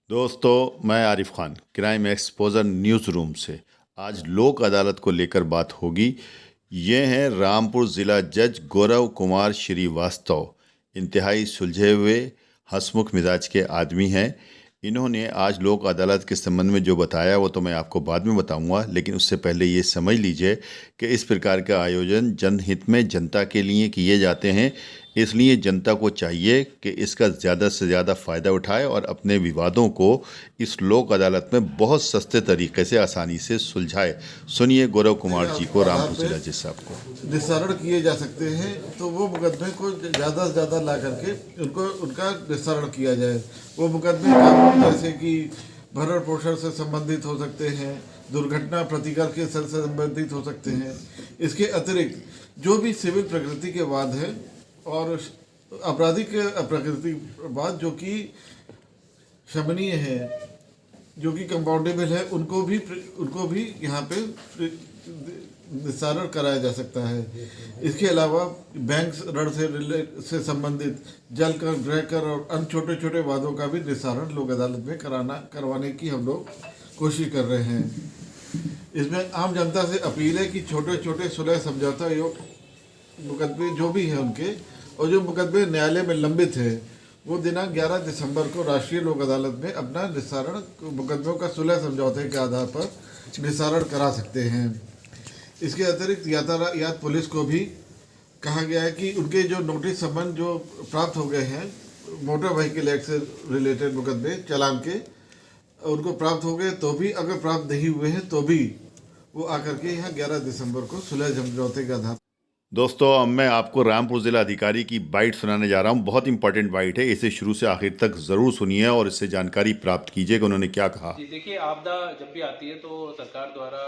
दोस्तों, मैं Arif Khan crime exposure news room से। आज लोक अदालत को लेकर बात होगी। ये हैं रामपुर ज़िला जज गौरव कुमार श्रीवास्तव। इंतहाई सुलझे हुए हंसमुख मिजाज के आदमी हैं। इन्होंने आज लोक अदालत के संबंध में जो बताया वो तो मैं आपको बाद में बताऊंगा, लेकिन उससे पहले ये समझ लीजिए कि इस प्रकार का आयोजन जनहित में जनता के लिए किए जाते हैं। इसलिए जनता को चाहिए कि इसका ज़्यादा से ज़्यादा फ़ायदा उठाए और अपने विवादों को इस लोक अदालत में बहुत सस्ते तरीके से आसानी से सुलझाए। सुनिए गौरव कुमार जी को, आधार रामपुर पे जिला जज साहब को। निस्तारण किए जा सकते हैं, तो वो मुकदमे को ज़्यादा से ज़्यादा ला करके उनका निस्तारण किया जाए। वो मुकदमे कानून जैसे कि भरण पोषण से संबंधित हो सकते हैं, दुर्घटना प्रतिकार के से संबंधित हो सकते हैं। इसके अतिरिक्त जो भी सिविल प्रकृति के वाद हैं और आपराधिक प्रकृति वाद जो कि क्षमनीय है, जो कि कंपाउंडेबल है, उनको भी यहाँ पे निस्तारण कराया जा सकता है। इसके अलावा बैंक ऋण से संबंधित जल कर, गृह कर और अन्य छोटे छोटे वादों का भी निस्तारण लोक अदालत में करवाने की हम लोग कोशिश कर रहे हैं। इसमें आम जनता से अपील है कि छोटे छोटे सुलह समझौता योग मुकदमे जो भी हैं उनके, और जो मुकदमे न्यायालय में लंबित है, वो दिनांक 11 दिसंबर को राष्ट्रीय लोक अदालत में अपना निस्तारण मुकदमों का सुलह समझौते के आधार पर निस्तारण करा सकते हैं। इसके अतिरिक्त यातायात पुलिस को भी कहा गया है कि उनके जो नोटिस संबंध जो प्राप्त हो गए हैं मोटर व्हीकल एक्ट से रिलेटेड मुकदमे चालान के, उनको प्राप्त हो गए तो भी, अगर प्राप्त नहीं हुए हैं तो भी वो आकर के यहाँ 11 दिसंबर को सुलह समझौते के आधार। दोस्तों, अब मैं आपको रामपुर जिला अधिकारी की बाइट सुनाने जा रहा हूँ। बहुत इंपॉर्टेंट बाइट है, इसे शुरू से आखिर तक ज़रूर सुनिए और इससे जानकारी प्राप्त कीजिए कि उन्होंने क्या कहा। जी देखिए, आपदा जब भी आती है तो सरकार द्वारा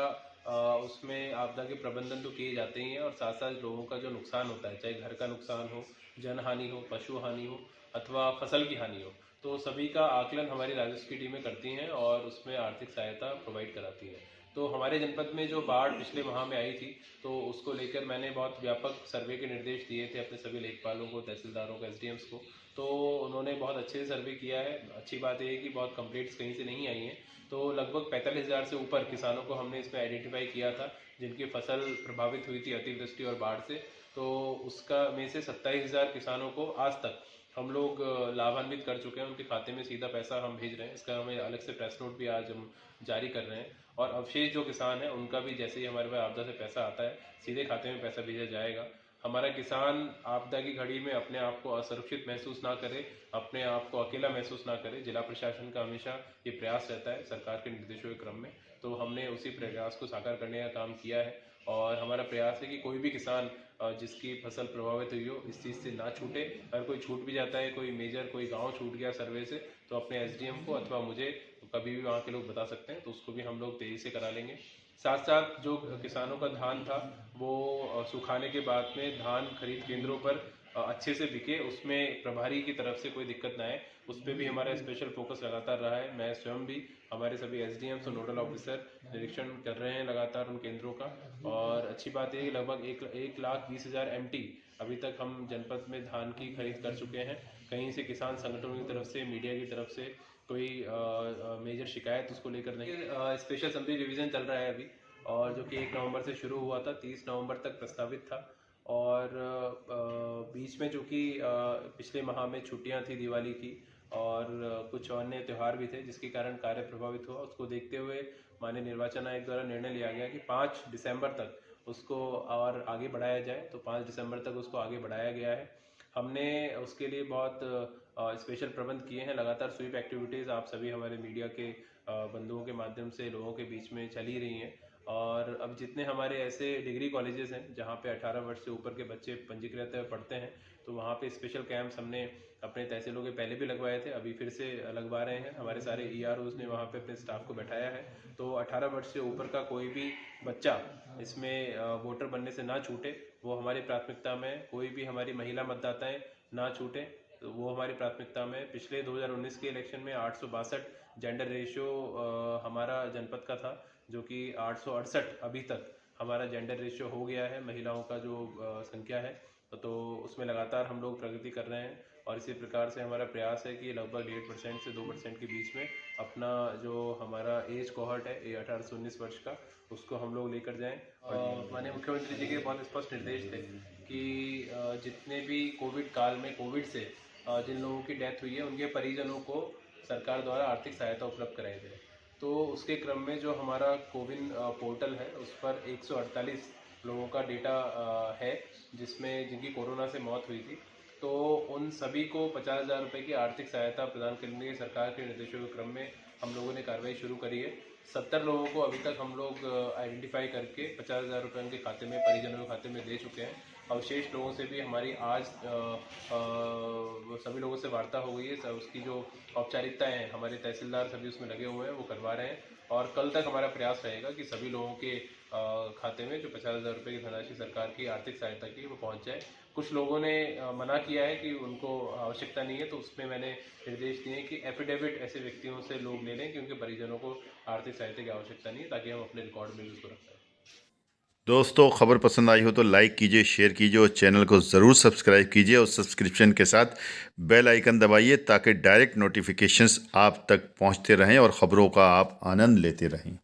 उसमें आपदा के प्रबंधन तो किए जाते ही हैं, और साथ साथ लोगों का जो नुकसान होता है, चाहे घर का नुकसान हो, जन हानि हो, पशु हानि हो अथवा फसल की हानि हो, तो सभी का आकलन हमारी राजस्व की टीमें करती हैं और उसमें आर्थिक सहायता प्रोवाइड कराती हैं। तो हमारे जनपद में जो बाढ़ पिछले माह में आई थी, तो उसको लेकर मैंने बहुत व्यापक सर्वे के निर्देश दिए थे अपने सभी लेखपालों को, तहसीलदारों को, एसडीएम्स को। तो उन्होंने बहुत अच्छे से सर्वे किया है। अच्छी बात यह है कि बहुत कंप्लेंट्स कहीं से नहीं आई हैं। तो लगभग 45,000 से ऊपर किसानों को हमने इसमें आइडेंटिफाई किया था जिनकी फसल प्रभावित हुई थी अतिवृष्टि और बाढ़ से। तो उसका में से 27,000 किसानों को आज तक हम लोग लाभान्वित कर चुके हैं। उनके खाते में सीधा पैसा हम भेज रहे हैं। इसका हमें अलग से प्रेस नोट भी आज हम जारी कर रहे हैं। और अवशेष जो किसान है उनका भी जैसे ही हमारे पास आपदा से पैसा आता है, सीधे खाते में पैसा भेजा जाएगा। हमारा किसान आपदा की घड़ी में अपने आप को असुरक्षित महसूस ना करे, अपने आप को अकेला महसूस ना करे। जिला प्रशासन का हमेशा ये प्रयास रहता है सरकार के निर्देशों के क्रम में, तो हमने उसी प्रयास को साकार करने का काम किया है। और हमारा प्रयास है कि कोई भी किसान जिसकी फसल प्रभावित हुई हो, इस चीज़ से ना छूटे। अगर कोई छूट भी जाता है, कोई मेजर कोई गांव छूट गया सर्वे से, तो अपने एसडीएम को अथवा मुझे कभी भी वहाँ के लोग बता सकते हैं, तो उसको भी हम लोग तेज़ी से करा लेंगे। साथ साथ जो किसानों का धान था वो सुखाने के बाद में धान खरीद केंद्रों पर अच्छे से बिके, उसमें प्रभारी की तरफ से कोई दिक्कत ना आए, उस पर भी हमारा स्पेशल फोकस लगातार रहा है। मैं स्वयं भी, हमारे सभी एसडीएम्स और नोडल ऑफिसर निरीक्षण कर रहे हैं लगातार उन केंद्रों का। और अच्छी बात है कि लगभग 1,20,000 एमटी अभी तक हम जनपद में धान की खरीद कर चुके हैं। कहीं से किसान संगठनों की तरफ से, मीडिया की तरफ से कोई मेजर शिकायत उसको लेकर नहीं। स्पेशल समिति रिवीजन चल रहा है अभी, और जो कि 1 नवंबर से शुरू हुआ था, 30 नवंबर तक प्रस्तावित था। और बीच में जो कि पिछले माह में छुट्टियां थी दिवाली की, और कुछ अन्य त्यौहार भी थे जिसके कारण कार्य प्रभावित हुआ। उसको देखते हुए माननीय निर्वाचन आयोग द्वारा निर्णय लिया गया कि 5 दिसंबर तक उसको और आगे बढ़ाया जाए। तो 5 दिसंबर तक उसको आगे बढ़ाया गया है। हमने उसके लिए बहुत स्पेशल प्रबंध किए हैं। लगातार स्वीप एक्टिविटीज़ आप सभी हमारे मीडिया के बंधुओं के माध्यम से लोगों के बीच में चल ही रही हैं। और अब जितने हमारे ऐसे डिग्री कॉलेजेस हैं जहाँ पे 18 वर्ष से ऊपर के बच्चे पंजीकृत पढ़ते हैं, तो वहाँ पे स्पेशल कैंप्स हमने अपने तहसीलों के पहले भी लगवाए थे, अभी फिर से लगवा रहे हैं। हमारे सारे ईआरओज ने वहाँ पे अपने स्टाफ को बैठाया है। तो 18 वर्ष से ऊपर का कोई भी बच्चा इसमें वोटर बनने से ना छूटे, वो हमारी प्राथमिकता में। कोई भी हमारी महिला मतदाताएं ना छूटे, तो वो हमारी प्राथमिकता में। पिछले 2019 के इलेक्शन में 862 जेंडर रेशियो हमारा जनपद का था, जो कि 868 अभी तक हमारा जेंडर रेशियो हो गया है, महिलाओं का जो संख्या है। तो उसमें लगातार हम लोग प्रगति कर रहे हैं। और इसी प्रकार से हमारा प्रयास है कि लगभग 1.5% से 2% के बीच में अपना जो हमारा एज कोहॉर्ट है ये 18 से 19 वर्ष का, उसको हम लोग लेकर जाएं। और माननीय मुख्यमंत्री जी के बहुत स्पष्ट निर्देश थे कि जितने भी कोविड काल में कोविड से जिन लोगों की डेथ हुई है उनके परिजनों को सरकार द्वारा आर्थिक सहायता उपलब्ध कराई जाए। तो उसके क्रम में जो हमारा कोविन पोर्टल है उस पर 148 लोगों का डेटा है जिसमें जिनकी कोरोना से मौत हुई थी। तो उन सभी को 50,000 रुपये की आर्थिक सहायता प्रदान करने के सरकार के निर्देशों के क्रम में हम लोगों ने कार्रवाई शुरू करी है। 70 लोगों को अभी तक हम लोग आइडेंटिफाई करके 50,000 रुपये उनके खाते में, परिजनों के खाते में दे चुके हैं। अवशेष लोगों से भी हमारी आज सभी लोगों से वार्ता हो गई है। उसकी जो औपचारिकताएं हैं हमारे तहसीलदार सभी उसमें लगे हुए हैं, वो करवा रहे हैं। और कल तक हमारा प्रयास रहेगा कि सभी लोगों के खाते में जो 50,000 रुपये की धनराशि सरकार की आर्थिक सहायता की वो पहुंच जाए। कुछ लोगों ने मना किया है कि उनको आवश्यकता नहीं है, तो उसमें मैंने निर्देश दिए कि एफिडेविट ऐसे व्यक्तियों से लोग ले लें कि उनके परिजनों को आर्थिक सहायता की आवश्यकता नहीं है, ताकि हम अपने रिकॉर्ड में भी उसको रख पाएँ। दोस्तों, खबर पसंद आई हो तो लाइक कीजिए, शेयर कीजिए और चैनल को ज़रूर सब्सक्राइब कीजिए और सब्सक्रिप्शन के साथ बेल आइकन दबाइए ताकि डायरेक्ट नोटिफिकेशंस आप तक पहुंचते रहें और ख़बरों का आप आनंद लेते रहें।